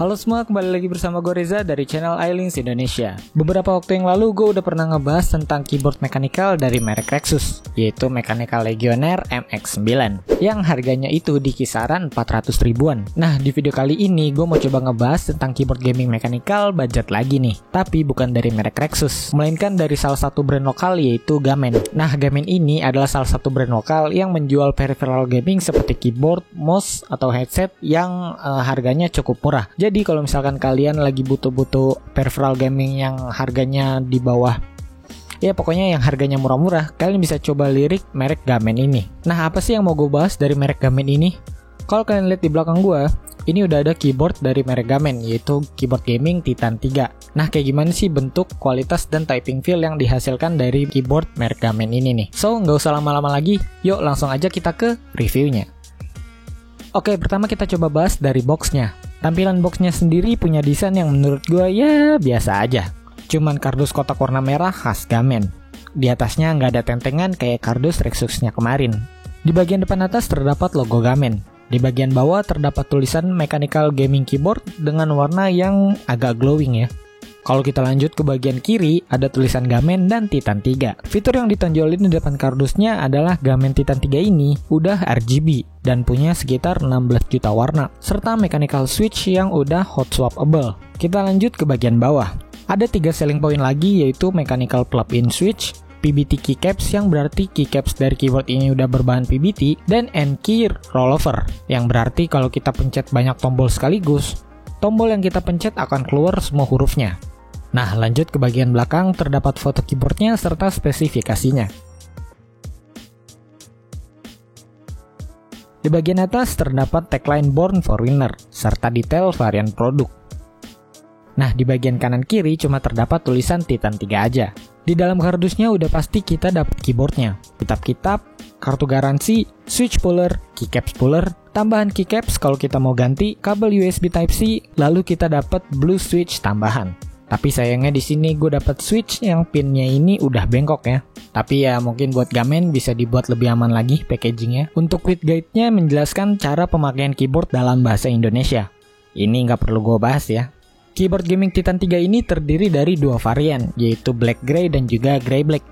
Halo semua, kembali lagi bersama gue Reza dari channel iLinks Indonesia. Beberapa waktu yang lalu gue udah pernah ngebahas tentang keyboard mechanical dari merek Rexus, yaitu Mechanical Legionnaire MX9 yang harganya itu di kisaran 400 ribuan. Nah, di video kali ini gue mau coba ngebahas tentang keyboard gaming mechanical budget lagi nih, tapi bukan dari merek Rexus, melainkan dari salah satu brand lokal yaitu Gamen. Nah, Gamen ini adalah salah satu brand lokal yang menjual peripheral gaming seperti keyboard, mouse, atau headset yang harganya cukup murah. Jadi kalau misalkan kalian lagi butuh-butuh peripheral gaming yang harganya di bawah, ya pokoknya yang harganya murah-murah, kalian bisa coba lirik merek Gamen ini. Nah, apa sih yang mau gue bahas dari merek Gamen ini? Kalau kalian lihat di belakang gue, ini udah ada keyboard dari merek Gamen, yaitu keyboard gaming Titan 3. Nah, kayak gimana sih bentuk, kualitas, dan typing feel yang dihasilkan dari keyboard merek Gamen ini nih? So, nggak usah lama-lama lagi, yuk langsung aja kita ke reviewnya. Oke, pertama kita coba bahas dari boxnya. Tampilan boxnya sendiri punya desain yang menurut gue ya biasa aja. Cuman kardus kotak warna merah khas Gamen. Di atasnya nggak ada tentengan kayak kardus Rexusnya kemarin. Di bagian depan atas terdapat logo Gamen. Di bagian bawah terdapat tulisan Mechanical Gaming Keyboard dengan warna yang agak glowing ya. Kalau kita lanjut ke bagian kiri, ada tulisan Gamen dan Titan 3. Fitur yang ditonjolin di depan kardusnya adalah Gamen Titan 3 ini udah RGB dan punya sekitar 16 juta warna, serta mechanical switch yang udah hot swappable. Kita lanjut ke bagian bawah. Ada 3 selling point lagi, yaitu mechanical plug-in switch, PBT keycaps yang berarti keycaps dari keyboard ini udah berbahan PBT, dan N-key rollover yang berarti kalau kita pencet banyak tombol sekaligus, tombol yang kita pencet akan keluar semua hurufnya. Nah, lanjut ke bagian belakang, terdapat foto keyboardnya serta spesifikasinya. Di bagian atas terdapat tagline Born for Winner serta detail varian produk. Nah, di bagian kanan kiri cuma terdapat tulisan Titan 3 aja. Di dalam kardusnya udah pasti kita dapat keyboardnya, kitab-kitab, kartu garansi, switch puller, keycaps puller, tambahan keycaps kalau kita mau ganti, kabel USB Type-C, lalu kita dapat blue switch tambahan. Tapi sayangnya di sini gue dapat switch yang pinnya ini udah bengkok ya. Tapi ya mungkin buat Gamen bisa dibuat lebih aman lagi packagingnya. Untuk quick guide-nya menjelaskan cara pemakaian keyboard dalam bahasa Indonesia. Ini nggak perlu gue bahas ya. Keyboard gaming Titan 3 ini terdiri dari 2 varian, yaitu black gray dan juga gray black.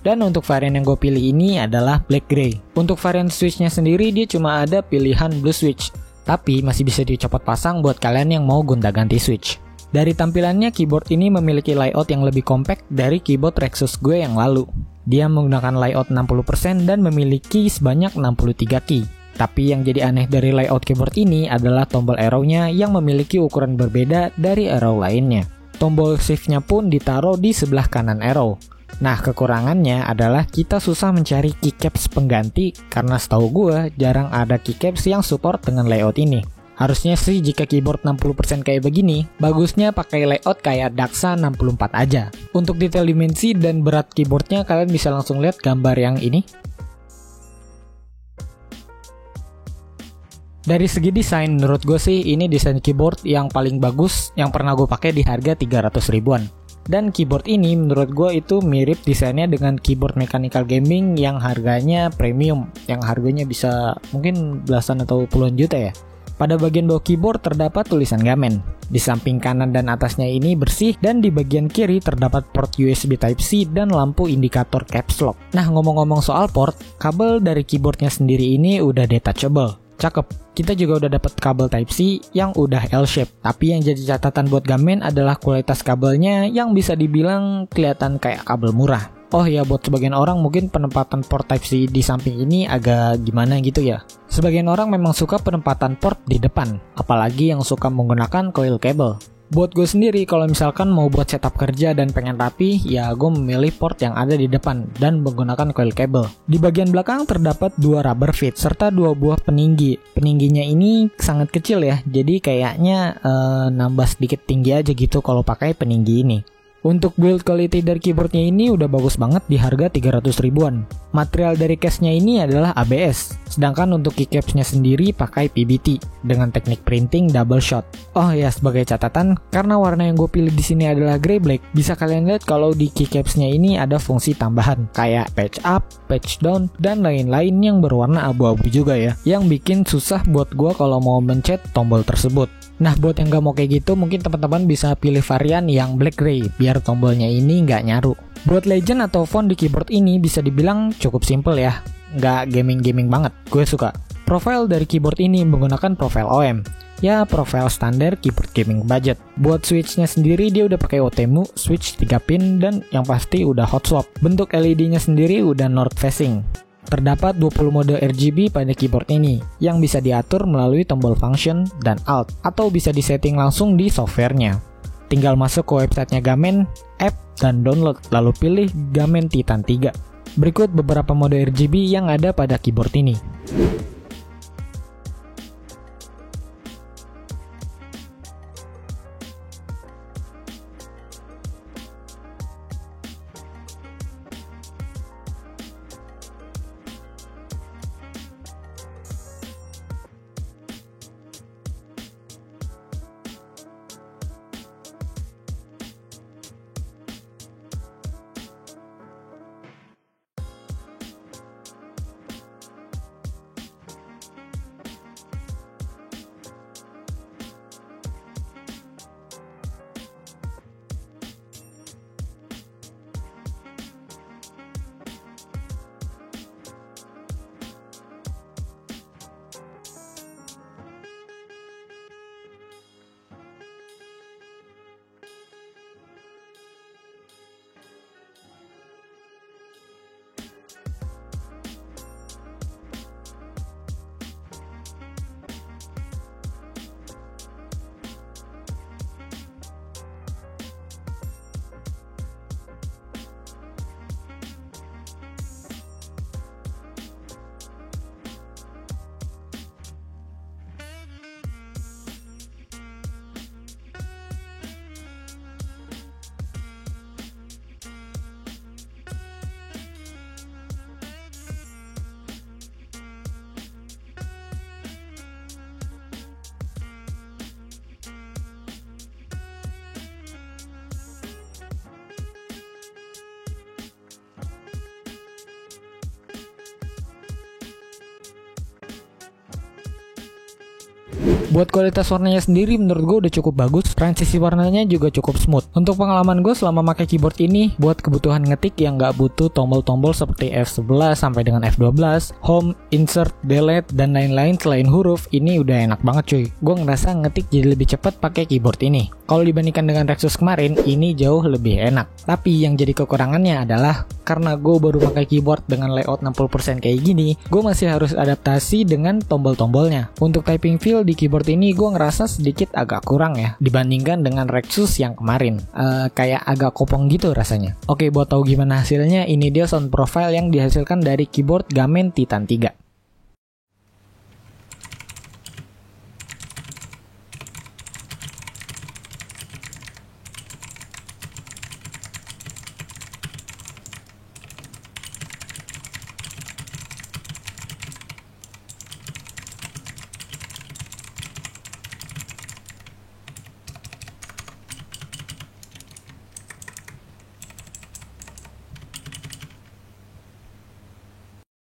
Dan untuk varian yang gue pilih ini adalah black gray. Untuk varian switchnya sendiri dia cuma ada pilihan blue switch, tapi masih bisa dicopot pasang buat kalian yang mau gonta-ganti switch. Dari tampilannya, keyboard ini memiliki layout yang lebih compact dari keyboard Rexus gue yang lalu. Dia menggunakan layout 60% dan memiliki sebanyak 63 key. Tapi yang jadi aneh dari layout keyboard ini adalah tombol arrow-nya yang memiliki ukuran berbeda dari arrow lainnya. Tombol shift-nya pun ditaruh di sebelah kanan arrow. Nah, kekurangannya adalah kita susah mencari keycaps pengganti karena setahu gue jarang ada keycaps yang support dengan layout ini. Harusnya sih jika keyboard 60% kayak begini, bagusnya pakai layout kayak Daxa 64 aja. Untuk detail dimensi dan berat keyboardnya kalian bisa langsung lihat gambar yang ini. Dari segi desain, menurut gue sih ini desain keyboard yang paling bagus yang pernah gue pakai di harga 300 ribuan. Dan keyboard ini menurut gue itu mirip desainnya dengan keyboard mechanical gaming yang harganya premium, yang harganya bisa mungkin belasan atau puluhan juta ya. Pada bagian bawah keyboard terdapat tulisan Gamen. Di samping kanan dan atasnya ini bersih, dan di bagian kiri terdapat port USB Type-C dan lampu indikator caps lock. Nah, ngomong-ngomong soal port, kabel dari keyboardnya sendiri ini udah detachable. Cakep. Kita juga udah dapat kabel Type-C yang udah L-shape. Tapi yang jadi catatan buat Gamen adalah kualitas kabelnya yang bisa dibilang kelihatan kayak kabel murah. Oh ya, buat sebagian orang mungkin penempatan port Type-C di samping ini agak gimana gitu ya. Sebagian orang memang suka penempatan port di depan, apalagi yang suka menggunakan coil cable. Buat gue sendiri, kalau misalkan mau buat setup kerja dan pengen rapi, ya gue memilih port yang ada di depan dan menggunakan coil cable. Di bagian belakang terdapat 2 rubber feet serta 2 buah peninggi. Peningginya ini sangat kecil ya, jadi kayaknya nambah sedikit tinggi aja gitu kalau pakai peninggi ini. Untuk build quality dari keyboardnya ini udah bagus banget di harga 300 ribuan. Material dari case-nya ini adalah ABS, Sedangkan untuk keycapsnya sendiri pakai PBT dengan teknik printing double shot. Oh ya, sebagai catatan, karena warna yang gue pilih di sini adalah grey black, bisa kalian lihat kalau di keycapsnya ini ada fungsi tambahan kayak patch up, patch down, dan lain-lain yang berwarna abu-abu juga ya, yang bikin susah buat gue kalau mau mencet tombol tersebut. Nah, buat yang gak mau kayak gitu, mungkin teman-teman bisa pilih varian yang black gray biar tombolnya ini nggak nyaru. Buat legend atau font di keyboard ini bisa dibilang cukup simple ya, nggak gaming-gaming banget, gue suka. Profile dari keyboard ini menggunakan profile OM, ya profile standar keyboard gaming budget. Buat switchnya sendiri dia udah pakai OTEMU, switch 3 pin, dan yang pasti udah hot swap. Bentuk LED-nya sendiri udah north facing. Terdapat 20 mode RGB pada keyboard ini, yang bisa diatur melalui tombol function dan alt, atau bisa disetting langsung di softwarenya. Tinggal masuk ke websitenya Gamen, app, dan download, lalu pilih Gamen Titan 3. Berikut beberapa mode RGB yang ada pada keyboard ini. Buat kualitas warnanya sendiri menurut gue udah cukup bagus, transisi warnanya juga cukup smooth. Untuk pengalaman gue selama pakai keyboard ini, buat kebutuhan ngetik yang nggak butuh tombol-tombol seperti F11 sampai dengan F12, home, insert, delete, dan lain-lain selain huruf, ini udah enak banget cuy. Gue ngerasa ngetik jadi lebih cepat pakai keyboard ini. Kalau dibandingkan dengan Rexus kemarin, ini jauh lebih enak. Tapi yang jadi kekurangannya adalah karena gue baru pakai keyboard dengan layout 60% kayak gini, gue masih harus adaptasi dengan tombol-tombolnya. Untuk typing feel di keyboard ini gue ngerasa sedikit agak kurang ya dibandingkan dengan Rexus yang kemarin. Kayak agak kopong gitu rasanya. Oke, buat tahu gimana hasilnya, ini dia sound profile yang dihasilkan dari keyboard Gamen Titan 3.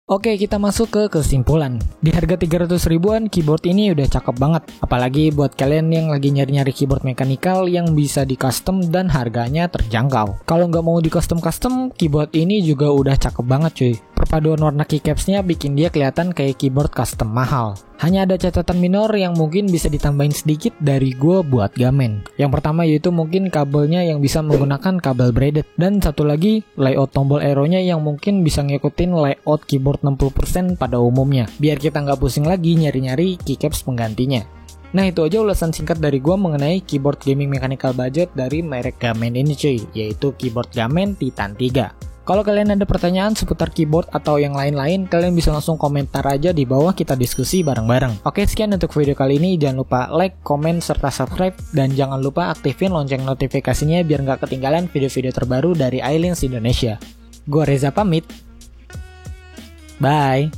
Oke, kita masuk ke kesimpulan. Di harga 300 ribuan, keyboard ini udah cakep banget. Apalagi buat kalian yang lagi nyari-nyari keyboard mechanical yang bisa di custom dan harganya terjangkau. Kalau nggak mau di custom, keyboard ini juga udah cakep banget cuy. Perpaduan warna keycapsnya bikin dia kelihatan kayak keyboard custom mahal. Hanya ada catatan minor yang mungkin bisa ditambahin sedikit dari gue buat Gamen. Yang pertama yaitu mungkin kabelnya yang bisa menggunakan kabel braided. Dan satu lagi, layout tombol arrow-nya yang mungkin bisa ngikutin layout keyboard 60% pada umumnya. Biar kita nggak pusing lagi nyari-nyari keycaps penggantinya. Nah, itu aja ulasan singkat dari gue mengenai keyboard gaming mechanical budget dari merek Gamen ini cuy, yaitu keyboard Gamen Titan 3. Kalau kalian ada pertanyaan seputar keyboard atau yang lain-lain, kalian bisa langsung komentar aja di bawah, kita diskusi bareng-bareng. Oke, sekian untuk video kali ini. Jangan lupa like, komen, serta subscribe. Dan jangan lupa aktifin lonceng notifikasinya biar nggak ketinggalan video-video terbaru dari iLinks Indonesia. Gue Reza pamit. Bye.